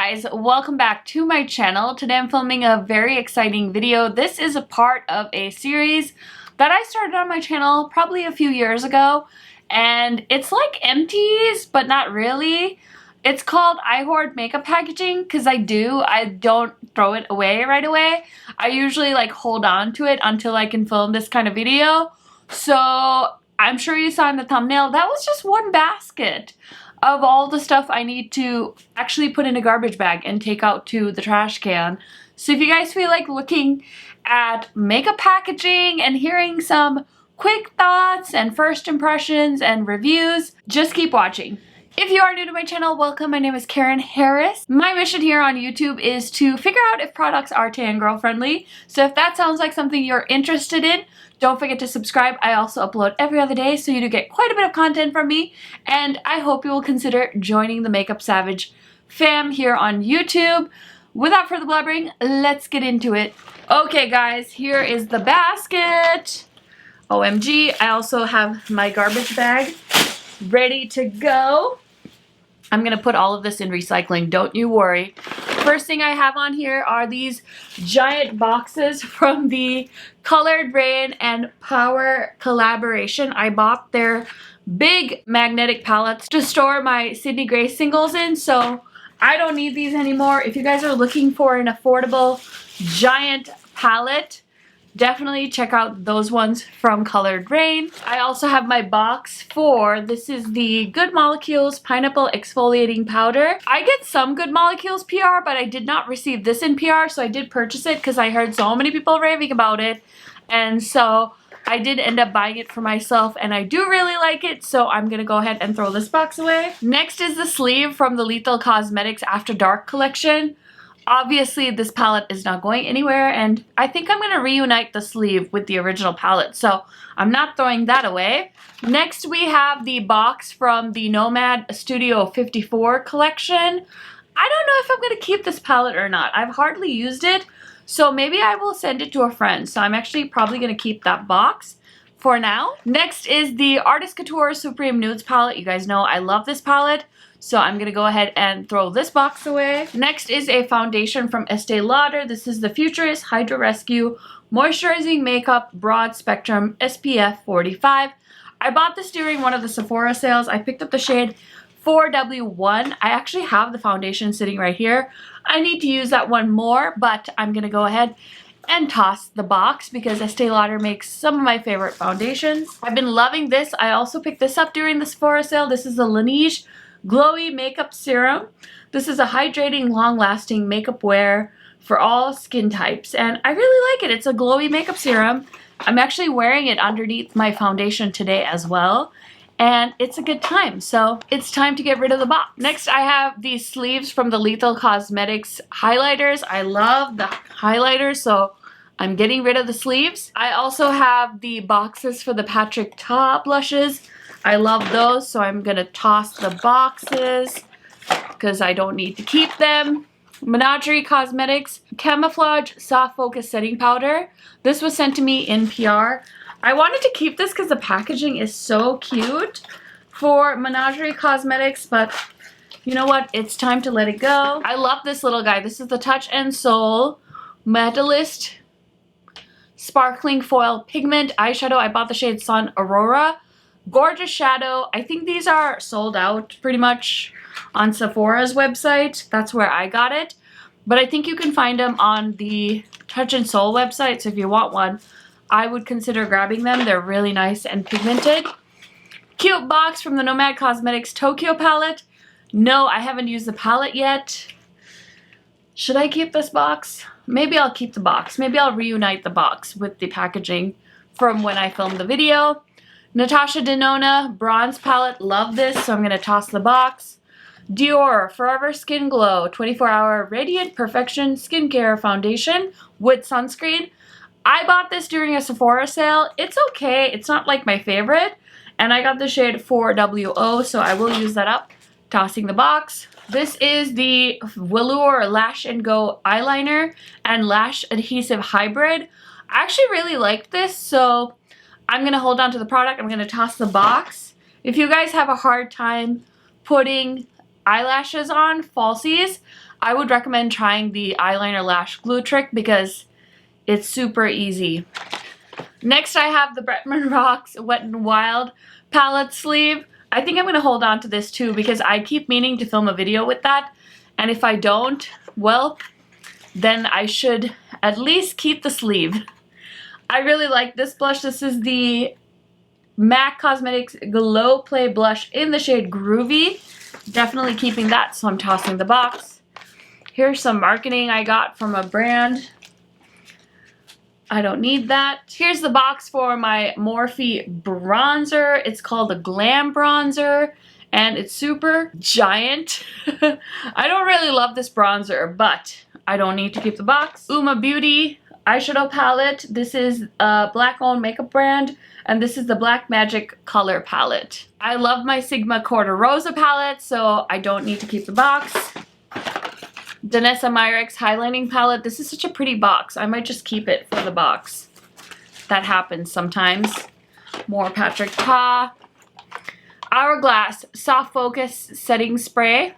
guys, welcome back to my channel. Today I'm filming a very exciting video. This is a part of a series that I started on my channel probably a few years ago, and it's like empties but not really. It's called I hoard makeup packaging because I don't throw it away right away. I usually like hold on to it until I can film this kind of video. So I'm sure you saw in the thumbnail that was just one basket of all the stuff I need to actually put in a garbage bag and take out to the trash can. So if you guys feel like looking at makeup packaging and hearing some quick thoughts and first impressions and reviews, just keep watching. If you are new to my channel, welcome. My name is Karen Harris. My mission here on YouTube is to figure out if products are tan girl friendly. So if that sounds like something you're interested in, don't forget to subscribe. I also upload every other day, so you do get quite a bit of content from me. And I hope you will consider joining the Makeup Savage fam here on YouTube. Without further blabbering, let's get into it. Okay guys, here is the basket. OMG, I also have my garbage bag ready to go. I'm gonna put all of this in recycling, don't you worry. First thing I have on here are these giant boxes from the Colored Rain and Power collaboration. I bought their big magnetic palettes to store my Sydney Gray singles in, so I don't need these anymore. If you guys are looking for an affordable giant palette, definitely check out those ones from Colored Rain. I also have my box for, this is the Good Molecules Pineapple Exfoliating Powder. I get some Good Molecules PR, but I did not receive this in PR, so I did purchase it because I heard so many people raving about it. And so I did end up buying it for myself, and I do really like it, so I'm gonna go ahead and throw this box away. Next is the sleeve from the Lethal Cosmetics After Dark collection. Obviously, this palette is not going anywhere, and I think I'm going to reunite the sleeve with the original palette, so I'm not throwing that away. Next, we have the box from the Nomad Studio 54 collection. I don't know if I'm going to keep this palette or not. I've hardly used it, so maybe I will send it to a friend. So I'm actually probably going to keep that box for now. Next is the Artist Couture Supreme Nudes palette. You guys know I love this palette, so I'm going to go ahead and throw this box away. Next is a foundation from Estee Lauder. This is the Futurist Hydro Rescue Moisturizing Makeup Broad Spectrum SPF 45. I bought this during one of the Sephora sales. I picked up the shade 4W1. I actually have the foundation sitting right here. I need to use that one more, but I'm going to go ahead and toss the box because Estee Lauder makes some of my favorite foundations. I've been loving this. I also picked this up during the Sephora sale. This is the Laneige Glowy Makeup Serum. This is a hydrating, long-lasting makeup wear for all skin types, and I really like it. It's a glowy makeup serum. I'm actually wearing it underneath my foundation today as well, and it's a good time. So it's time to get rid of the box. Next, I have these sleeves from the Lethal Cosmetics highlighters. I love the highlighters, so I'm getting rid of the sleeves. I also have the boxes for the Patrick Ta blushes. I love those, so I'm gonna toss the boxes because I don't need to keep them. Menagerie Cosmetics Camouflage Soft Focus Setting Powder. This was sent to me in PR. I wanted to keep this because the packaging is so cute for Menagerie Cosmetics, but you know what? It's time to let it go. I love this little guy. This is the Touch and Soul Metalist Sparkling Foil Pigment Eyeshadow. I bought the shade Sun Aurora. Gorgeous shadow. I think these are sold out pretty much on Sephora's website. That's where I got it. But I think you can find them on the Touch and Soul website. So if you want one, I would consider grabbing them. They're really nice and pigmented. Cute box from the Nomad Cosmetics Tokyo palette. No, I haven't used the palette yet. Should I keep this box? Maybe I'll keep the box. Maybe I'll reunite the box with the packaging from when I filmed the video. Natasha Denona Bronze Palette. Love this, so I'm going to toss the box. Dior Forever Skin Glow 24-Hour Radiant Perfection Skincare Foundation with Sunscreen. I bought this during a Sephora sale. It's okay. It's not like my favorite. And I got the shade 4WO, so I will use that up. Tossing the box. This is the Velour Lash and Go Eyeliner and Lash Adhesive Hybrid. I actually really liked this, so I'm going to hold on to the product. I'm going to toss the box. If you guys have a hard time putting eyelashes on, falsies, I would recommend trying the eyeliner lash glue trick because it's super easy. Next I have the Bretman Rocks Wet n Wild palette sleeve. I think I'm going to hold on to this too because I keep meaning to film a video with that, and if I don't, well, then I should at least keep the sleeve. I really like this blush. This is the MAC Cosmetics Glow Play Blush in the shade Groovy. Definitely keeping that, so I'm tossing the box. Here's some marketing I got from a brand. I don't need that. Here's the box for my Morphe bronzer. It's called the Glam Bronzer, and it's super giant. I don't really love this bronzer, but I don't need to keep the box. Uma Beauty eyeshadow palette. This is a black-owned makeup brand, and this is the Black Magic color palette. I love my Sigma Corta Rosa palette, so I don't need to keep the box. Danessa Myricks highlighting palette. This is such a pretty box. I might just keep it for the box. That happens sometimes. More Patrick Ta. Hourglass Soft Focus Setting Spray.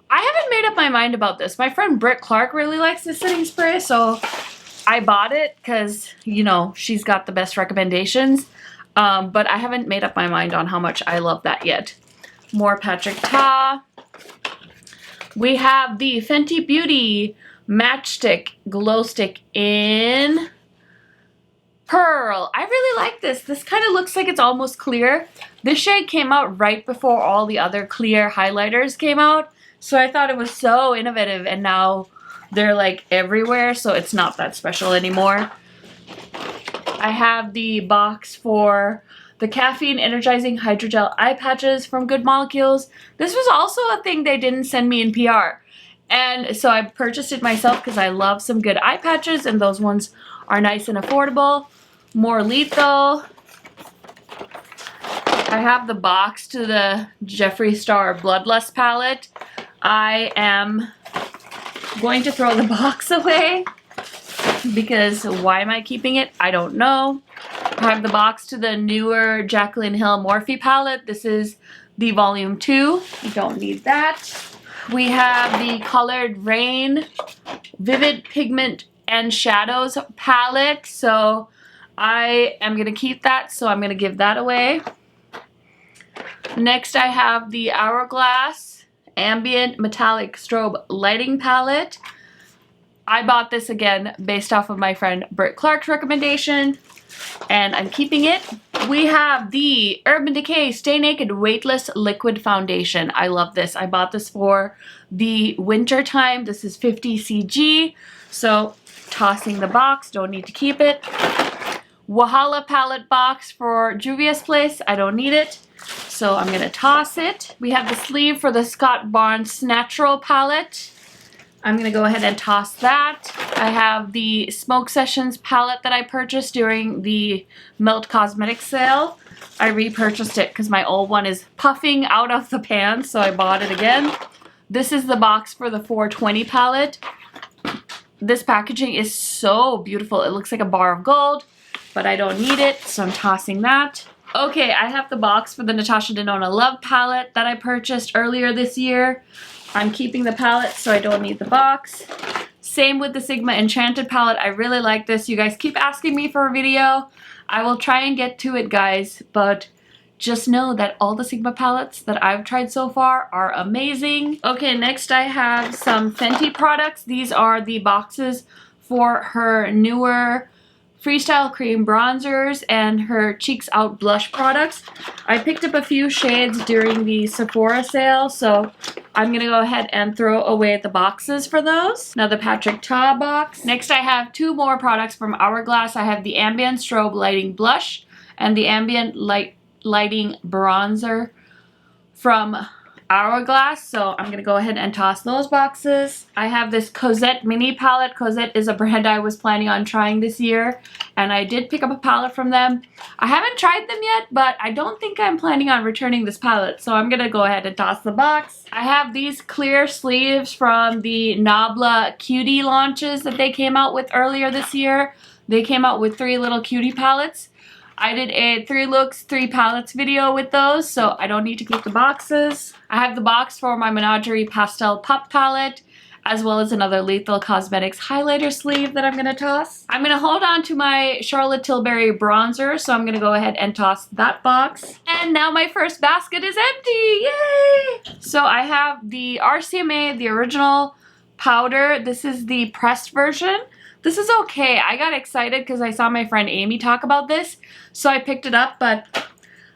I haven't made up my mind about this. My friend Britt Clark really likes this setting spray, so I bought it because, you know, she's got the best recommendations. But I haven't made up my mind on how much I love that yet. More Patrick Ta. We have the Fenty Beauty Matchstick Glow Stick in Pearl. I really like this. This kind of looks like it's almost clear. This shade came out right before all the other clear highlighters came out. So I thought it was so innovative, and now they're like everywhere, so it's not that special anymore. I have the box for the Caffeine Energizing Hydrogel Eye Patches from Good Molecules. This was also a thing they didn't send me in PR. And so I purchased it myself because I love some good eye patches, and those ones are nice and affordable. More Lethal. I have the box to the Jeffree Star Bloodlust palette. I am going to throw the box away because why am I keeping it? I don't know. I have the box to the newer Jaclyn Hill Morphe palette. This is the volume 2. You don't need that. We have the Colored Rain Vivid Pigment and Shadows palette. So I am going to keep that, so I'm going to give that away. Next I have the Hourglass Ambient Metallic Strobe Lighting palette. I bought this again based off of my friend Britt Clark's recommendation, and I'm keeping it. We have the Urban Decay Stay Naked Weightless Liquid Foundation. I love this. I bought this for the winter time. This is 50 cg, so tossing the box, don't need to keep it. Wahala palette box for Juvia's Place. I don't need it, so I'm gonna toss it. We have the sleeve for the Scott Barnes Natural palette. I'm gonna go ahead and toss that. I have the Smoke Sessions palette that I purchased during the Melt Cosmetics sale. I repurchased it because my old one is puffing out of the pan, so I bought it again. This is the box for the 420 palette. This packaging is so beautiful. It looks like a bar of gold, but I don't need it, so I'm tossing that. Okay, I have the box for the Natasha Denona Love palette that I purchased earlier this year. I'm keeping the palette, so I don't need the box. Same with the Sigma Enchanted palette. I really like this. You guys keep asking me for a video. I will try and get to it, guys, but just know that all the Sigma palettes that I've tried so far are amazing. Okay, next I have some Fenty products. These are the boxes for her newer Freestyle Cream bronzers and her Cheeks Out blush products. I picked up a few shades during the Sephora sale, so I'm gonna go ahead and throw away the boxes for those. Now the Patrick Ta box. Next I have two more products from Hourglass. I have the Ambient Strobe Lighting Blush and the Ambient Lighting Bronzer from Hourglass, so I'm gonna go ahead and toss those boxes. I have this Cosette mini palette. Cosette is a brand I was planning on trying this year, and I did pick up a palette from them. I haven't tried them yet, but I don't think I'm planning on returning this palette, so I'm gonna go ahead and toss the box. I have these clear sleeves from the Nabla Cutie launches that they came out with earlier this year. They came out with 3 little cutie palettes. I did a 3 looks, 3 palettes video with those, so I don't need to keep the boxes. I have the box for my Menagerie Pastel Pop palette, as well as another Lethal Cosmetics highlighter sleeve that I'm going to toss. I'm going to hold on to my Charlotte Tilbury bronzer, so I'm going to go ahead and toss that box. And now my first basket is empty! Yay! So I have the RCMA, the original powder. This is the pressed version. This is okay. I got excited because I saw my friend Amy talk about this, so I picked it up, but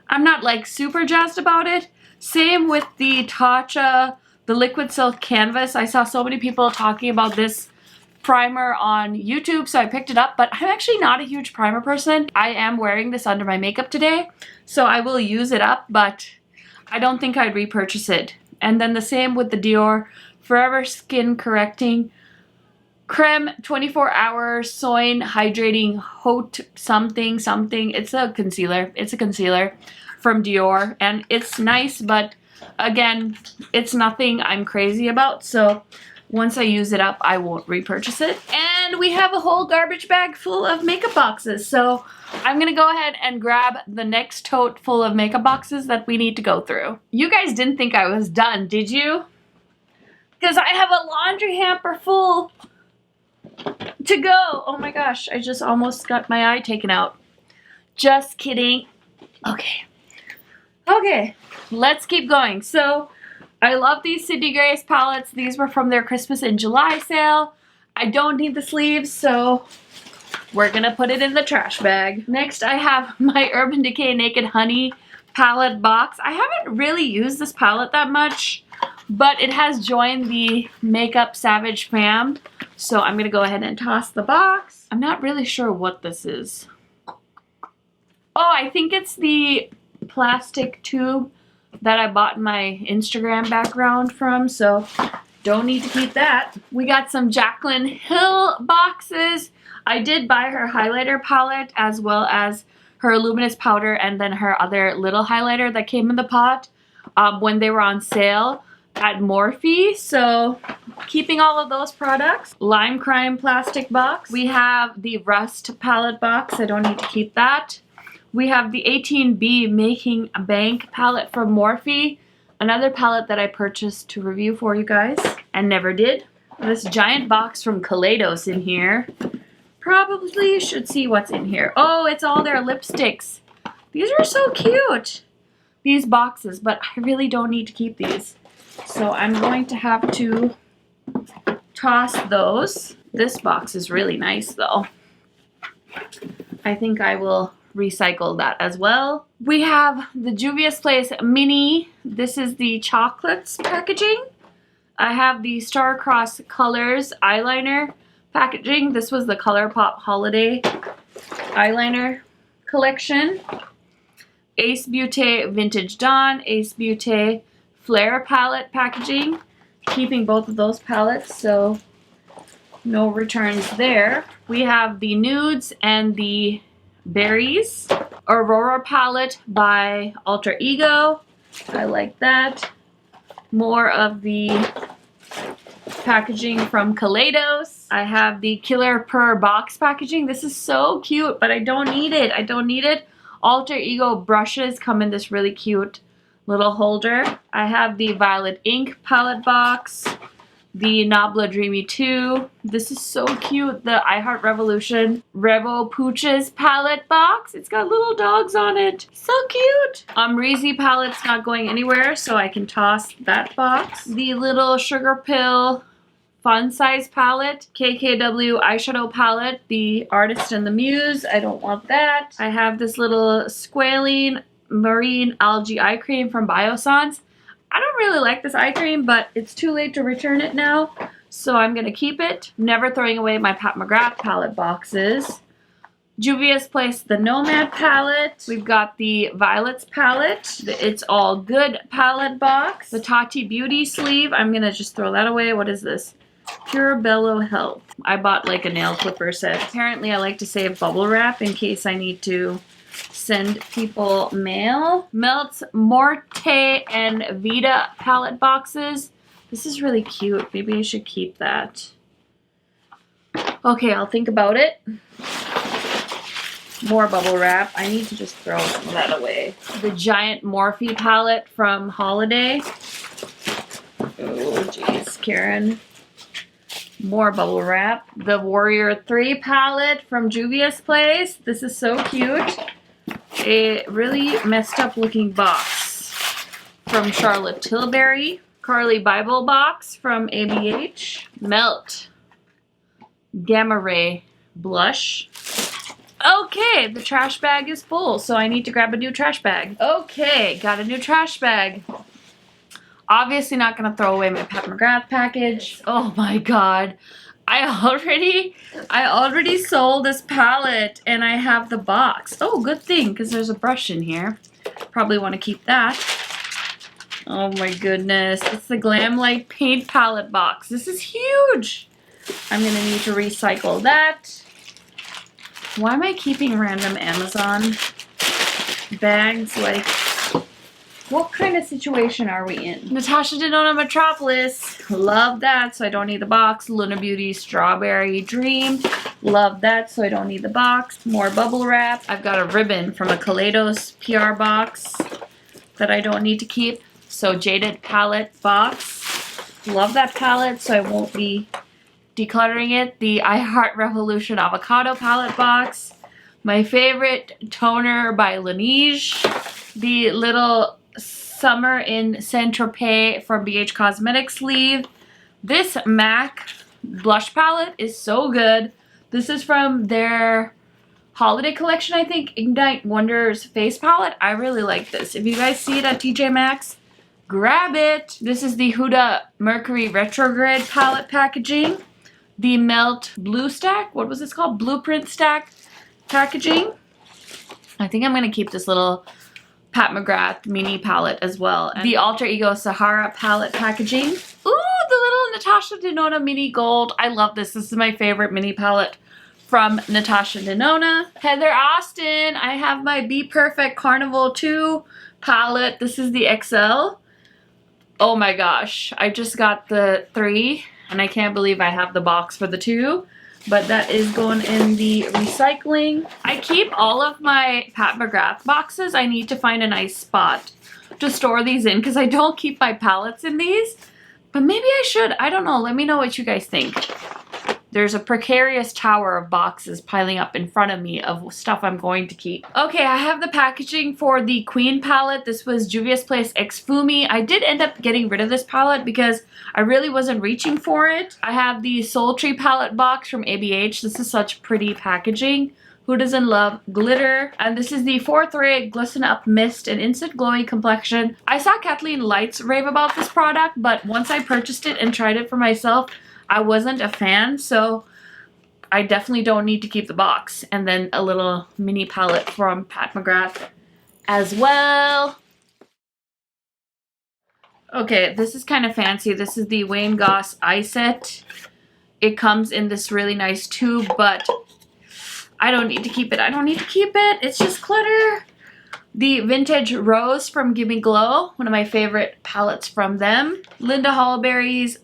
I'm not like super jazzed about it. Same with the Tatcha, the Liquid Silk Canvas. I saw so many people talking about this primer on YouTube, so I picked it up, but I'm actually not a huge primer person. I am wearing this under my makeup today, so I will use it up, but I don't think I'd repurchase it. And then the same with the Dior Forever Skin Correcting Creme 24 Hour Soin Hydrating Haute something. It's a concealer. It's a concealer from Dior, and it's nice, but again, it's nothing I'm crazy about, so once I use it up, I won't repurchase it. And we have a whole garbage bag full of makeup boxes, so I'm gonna go ahead and grab the next tote full of makeup boxes that we need to go through. You guys didn't think I was done, did you? Because I have a laundry hamper full to go. Oh my gosh, I just almost got my eye taken out. Just kidding. Okay, let's keep going. So I love these Sydney Grace palettes. These were from their Christmas in July sale. I don't need the sleeves, so we're gonna put it in the trash bag. Next, I have my Urban Decay Naked Honey palette box. I haven't really used this palette that much, but it has joined the Makeup Savage fam, so I'm gonna go ahead and toss the box. I'm not really sure what this is. Oh, I think it's the plastic tube that I bought my Instagram background from, so don't need to keep that. We got some Jaclyn Hill boxes. I did buy her highlighter palette as well as her luminous powder and then her other little highlighter that came in the pot when they were on sale at Morphe, so keeping all of those products. Lime Crime plastic box. We have the Rust palette box. I don't need to keep that. We have the 18B Making a Bank palette from Morphe, another palette that I purchased to review for you guys and never did. This giant box from COLLAB in here. Probably should see what's in here. Oh, it's all their lipsticks. These are so cute, these boxes, but I really don't need to keep these. So I'm going to have to toss those. This box is really nice though. I think I will recycle that as well. We have the Juvia's Place Mini. This is the chocolates packaging. I have the Starcross Colors eyeliner packaging. This was the ColourPop Holiday eyeliner collection. Ace Beauty Vintage Dawn, Ace Beauty Flare palette packaging. Keeping both of those palettes, so no returns there. We have the nudes and the berries. Aurora palette by Alter Ego. I like that. More of the packaging from COLLAB. I have the Killer Per box packaging. This is so cute, but I don't need it. I don't need it. Alter Ego brushes come in this really cute little holder. I have the Violet Ink palette box. The Nabla Dreamy 2. This is so cute. The I Heart Revolution Revo Pooches palette box. It's got little dogs on it. So cute. Amrezy palette's not going anywhere, so I can toss that box. The little Sugar Pill Fun Size palette. KKW eyeshadow palette. The Artist and the Muse. I don't want that. I have this little Squalene Marine Algae Eye Cream from Biossance. I don't really like this eye cream, but it's too late to return it now, so I'm going to keep it. Never throwing away my Pat McGrath palette boxes. Juvia's Place, the Nomad palette. We've got the Violets palette, the It's All Good palette box. The Tati Beauty sleeve. I'm going to just throw that away. What is this? Pure Bello Health. I bought like a nail clipper set. Apparently I like to save bubble wrap in case I need to send people mail. Melts Morte and Vita palette boxes. This is really cute. Maybe I should keep that. Okay, I'll think about it. More bubble wrap. I need to just throw some of that away. The giant Morphe palette from Holiday. Oh, jeez, Karen. More bubble wrap. The Warrior 3 palette from Juvia's Place. This is so cute. A really messed up looking box from Charlotte Tilbury. Carly Bible box from ABH. Melt. Gamma Ray blush. Okay, the trash bag is full, so I need to grab a new trash bag. Okay, got a new trash bag. Obviously not gonna throw away my Pat McGrath package. Oh my god. I already sold this palette and I have the box. Oh, good thing, because there's a brush in here. Probably want to keep that. Oh my goodness. It's the Glam Light paint palette box. This is huge. I'm gonna need to recycle that. Why am I keeping random Amazon bags? Like, what kind of situation are we in? Natasha Denona Metropolis. Love that, so I don't need the box. Luna Beauty Strawberry Dream. Love that, so I don't need the box. More bubble wrap. I've got a ribbon from a Kaleidos PR box that I don't need to keep. So Jaded palette box. Love that palette, so I won't be decluttering it. The I Heart Revolution avocado palette box. My favorite toner by Laneige. The little Summer in Saint-Tropez from BH Cosmetics sleeve. This MAC blush palette is so good. This is from their holiday collection, I think. Ignite Wonders face palette. I really like this. If you guys see it at TJ Maxx, grab it. This is the Huda Mercury Retrograde palette packaging. The Melt Blue Stack. What was this called? Blueprint Stack packaging. I think I'm going to keep this little Pat McGrath mini palette as well. And the Alter Ego Sahara palette packaging. Ooh, the little Natasha Denona mini gold. I love this. This is my favorite mini palette from Natasha Denona. Heather Austin. I have my Be Perfect Carnival 2 palette. This is the XL. Oh my gosh. I just got the 3 and I can't believe I have the box for the 2. But that is going in the recycling. I keep all of my Pat McGrath boxes. I need to find a nice spot to store these in because I don't keep my palettes in these. But maybe I should. I don't know. Let me know what you guys think. There's a precarious tower of boxes piling up in front of me of stuff I'm going to keep. Okay, I have the packaging for the Queen palette. This was Juvia's Place X Fumi. I did end up getting rid of this palette because I really wasn't reaching for it. I have the Sultry palette box from ABH. This is such pretty packaging. Who doesn't love glitter? And this is the 4th Ray Glisten Up Mist and Instant Glowing Complexion. I saw Kathleen Lights rave about this product, but once I purchased it and tried it for myself, I wasn't a fan, so I definitely don't need to keep the box. And then a little mini palette from Pat McGrath as well. Okay, this is kind of fancy. This is the Wayne Goss eye set. It comes in this really nice tube, but I don't need to keep it. I don't need to keep it. It's just clutter. The Vintage Rose from Gimme Glow, one of my favorite palettes from them. Linda Hallberry's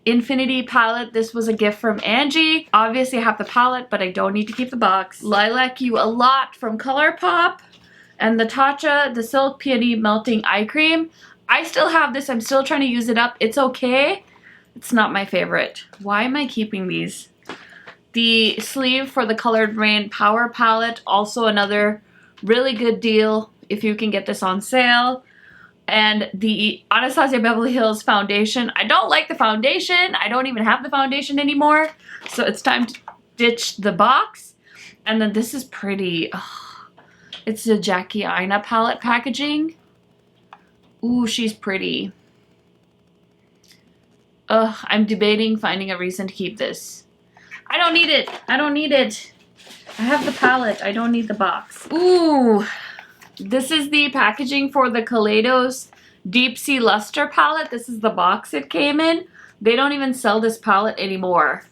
Infinity palette. This was a gift from Angie. Obviously I have the palette, but I don't need to keep the box. Lilac You a Lot from ColourPop. And the Tatcha, the Silk Peony Melting Eye Cream. I still have this. I'm still trying to use it up. It's okay. It's not my favorite. Why am I keeping these? The sleeve for the Colored Rain Power palette. Also another really good deal if you can get this on sale. And the Anastasia Beverly Hills foundation. I don't like the foundation. I don't even have the foundation anymore. So it's time to ditch the box. And then this is pretty. Oh, it's the Jackie Aina palette packaging. Ooh, she's pretty. Ugh, I'm debating finding a reason to keep this. I don't need it. I don't need it. I have the palette. I don't need the box. Ooh. This is the packaging for the Kaleidos Deep Sea Luster palette. This is the box it came in. They don't even sell this palette anymore.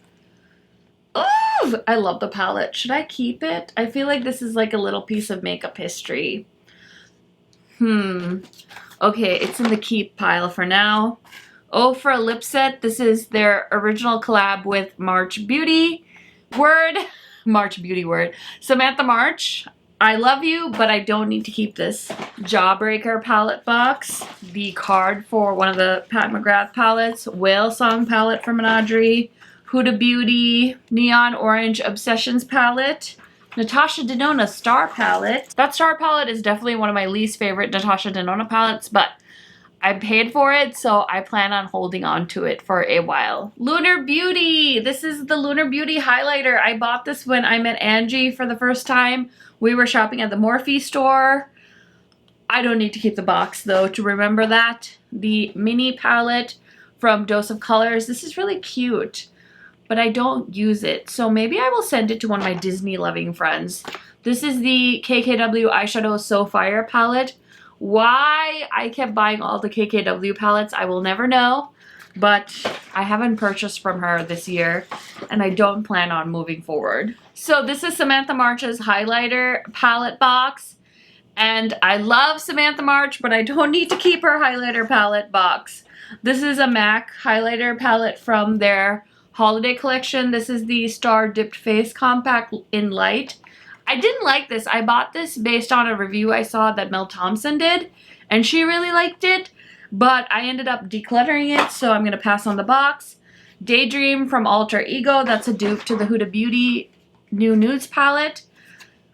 Oh, I love the palette. Should I keep it? I feel like this is like a little piece of makeup history. Okay, it's in the keep pile for now. Oh, for a lip set, this is their original collab with March Beauty Word. Samantha March. I love you, but I don't need to keep this. Jawbreaker palette box. The card for one of the Pat McGrath palettes. Whale Song palette from Menagerie. Huda Beauty Neon Orange Obsessions palette. Natasha Denona Star palette. That Star palette is definitely one of my least favorite Natasha Denona palettes, but I paid for it, so I plan on holding on to it for a while. Lunar Beauty! This is the Lunar Beauty highlighter. I bought this when I met Angie for the first time. We were shopping at the Morphe store. I don't need to keep the box though to remember that. The mini palette from Dose of Colors. This is really cute, but I don't use it. So maybe I will send it to one of my Disney loving friends. This is the KKW Eyeshadow So Fire palette. Why I kept buying all the KKW palettes, I will never know. But I haven't purchased from her this year, and I don't plan on moving forward. So this is Samantha March's highlighter palette box. And I love Samantha March, but I don't need to keep her highlighter palette box. This is a MAC highlighter palette from their holiday collection. This is the Star Dipped Face Compact in Light. I didn't like this. I bought this based on a review I saw that Mel Thompson did, and she really liked it. But I ended up decluttering it, so I'm going to pass on the box. Daydream from Alter Ego. That's a dupe to the Huda Beauty New Nudes palette.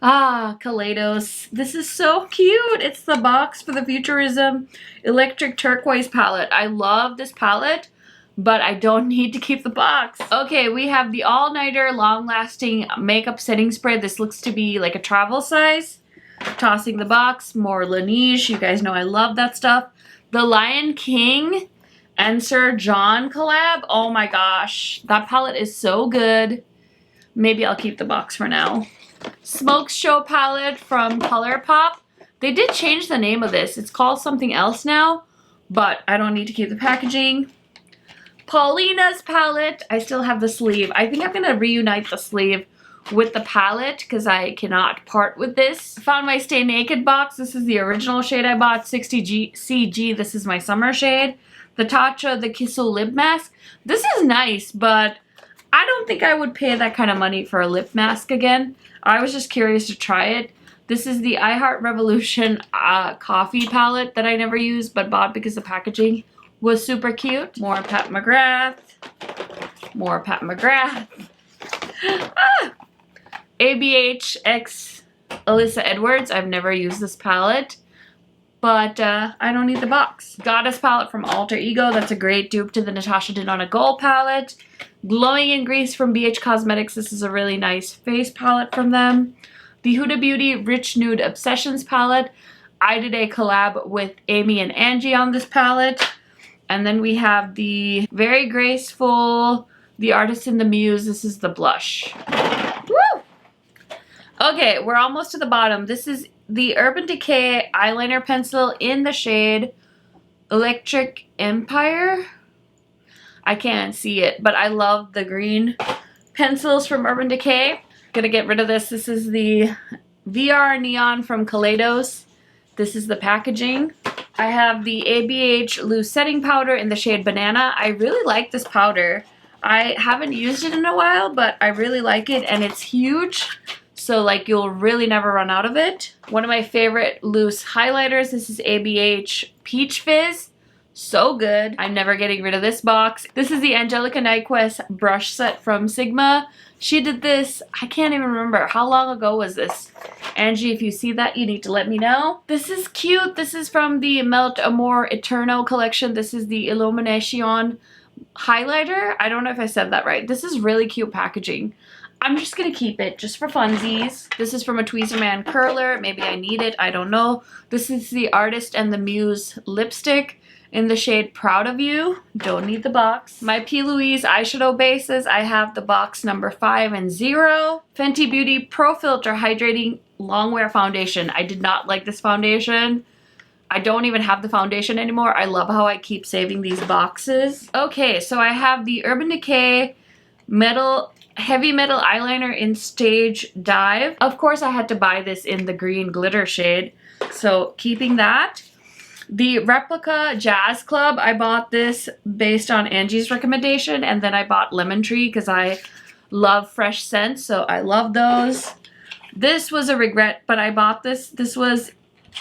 Ah, Kaleidos. This is so cute. It's the box for the Futurism Electric Turquoise palette. I love this palette, but I don't need to keep the box. Okay, we have the All-Nighter Long Lasting Makeup Setting Spray. This looks to be like a travel size. Tossing the box. More Laneige. You guys know I love that stuff. The Lion King and Sir John collab. Oh my gosh. That palette is so good. Maybe I'll keep the box for now. Smoke Show palette from ColourPop. They did change the name of this. It's called something else now, but I don't need to keep the packaging. Paulina's palette. I still have the sleeve. I think I'm going to reunite the sleeve with the palette because I cannot part with this. Found my Stay Naked box. This is the original shade I bought, 60 CG. This is my summer shade. The Tatcha, the Kissel lip mask. This is nice, but I don't think I would pay that kind of money for a lip mask again. I was just curious to try it. This is the I Heart Revolution coffee palette that I never used but bought because the packaging was super cute. More Pat McGrath. More Pat McGrath. Ah! ABH X Alyssa Edwards. I've never used this palette, but I don't need the box. Goddess palette from Alter Ego. That's a great dupe to the Natasha Denona Gold palette. Glowing in Grease from BH Cosmetics. This is a really nice face palette from them. The Huda Beauty Rich Nude Obsessions palette. I did a collab with Amy and Angie on this palette. And then we have the Very Graceful, The Artist in the Muse. This is the blush. Woo! Okay, we're almost to the bottom. This is the Urban Decay eyeliner pencil in the shade Electric Empire. I can't see it, but I love the green pencils from Urban Decay. Gonna get rid of this. This is the VR Neon from Kaleidos. This is the packaging. I have the ABH Loose Setting Powder in the shade Banana. I really like this powder. I haven't used it in a while, but I really like it, and it's huge. So like you'll really never run out of it. One of my favorite loose highlighters. This is ABH Peach Fizz. So good. I'm never getting rid of this box. This is the Angelica Nyquist brush set from Sigma. She did this, I can't even remember. How long ago was this? Angie, if you see that, you need to let me know. This is cute. This is from the Melt Amor Eterno collection. This is the Illumination highlighter. I don't know if I said that right. This is really cute packaging. I'm just gonna keep it just for funsies. This is from a Tweezerman curler. Maybe I need it, I don't know. This is the Artist and the Muse lipstick in the shade Proud of You. Don't need the box. My P. Louise eyeshadow bases. I have the box number 5 and 0. Fenty Beauty Pro Filter Hydrating Longwear Foundation. I did not like this foundation. I don't even have the foundation anymore. I love how I keep saving these boxes. Okay, so I have the Urban Decay Heavy Metal Eyeliner in Stage Dive. Of course, I had to buy this in the green glitter shade, so keeping that. The Replica Jazz Club, I bought this based on Angie's recommendation, and then I bought Lemon Tree because I love fresh scents, so I love those. This was a regret, but I bought this. This was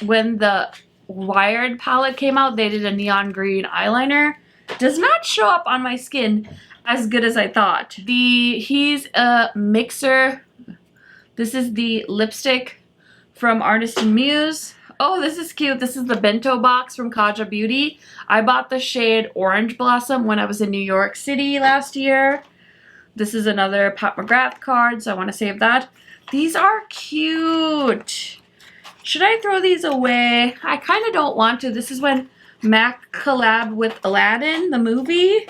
when the Wired palette came out. They did a neon green eyeliner. Does not show up on my skin as good as I thought. He's a mixer. This is the lipstick from Artist and Muse. Oh, this is cute. This is the bento box from Fenty Beauty. I bought the shade Orange Blossom when I was in New York City last year. This is another Pat McGrath card, so I want to save that. These are cute. Should I throw these away? I kind of don't want to. This is when MAC collabed with Aladdin, the movie.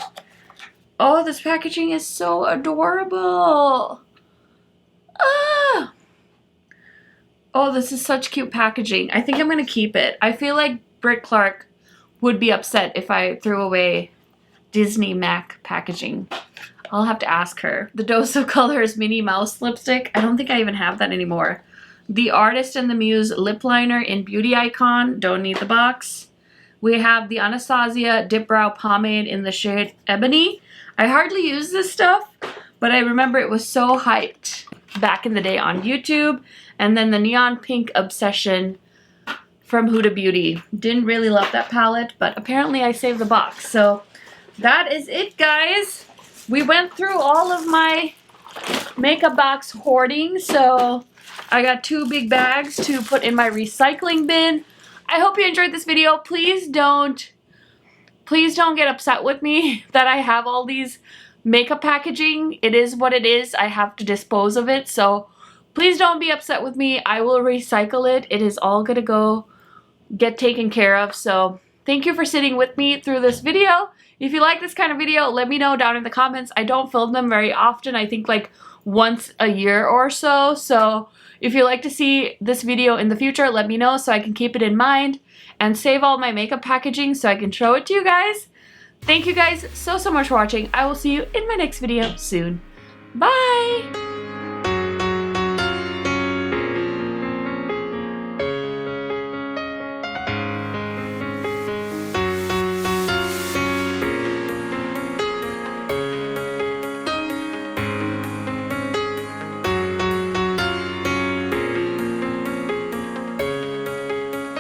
Oh, this packaging is so adorable. Ah! Oh, this is such cute packaging. I think I'm going to keep it. I feel like Britt Clark would be upset if I threw away Disney MAC packaging. I'll have to ask her. The Dose of Colors Minnie Mouse lipstick. I don't think I even have that anymore. The Artist and the Muse lip liner in Beauty Icon. Don't need the box. We have the Anastasia Dip Brow Pomade in the shade Ebony. I hardly use this stuff, but I remember it was so hyped back in the day on YouTube. And then the Neon Pink Obsession from Huda Beauty. Didn't really love that palette, but apparently I saved the box. So that is it, guys. We went through all of my makeup box hoarding, so I got 2 big bags to put in my recycling bin. I hope you enjoyed this video. Please don't get upset with me that I have all these makeup packaging. It is what it is. I have to dispose of it, so please don't be upset with me. I will recycle it. It is all gonna go get taken care of. So thank you for sitting with me through this video. If you like this kind of video, let me know down in the comments. I don't film them very often. I think like once a year or so. So if you'd like to see this video in the future, let me know so I can keep it in mind and save all my makeup packaging so I can show it to you guys. Thank you guys so much for watching. I will see you in my next video soon. Bye!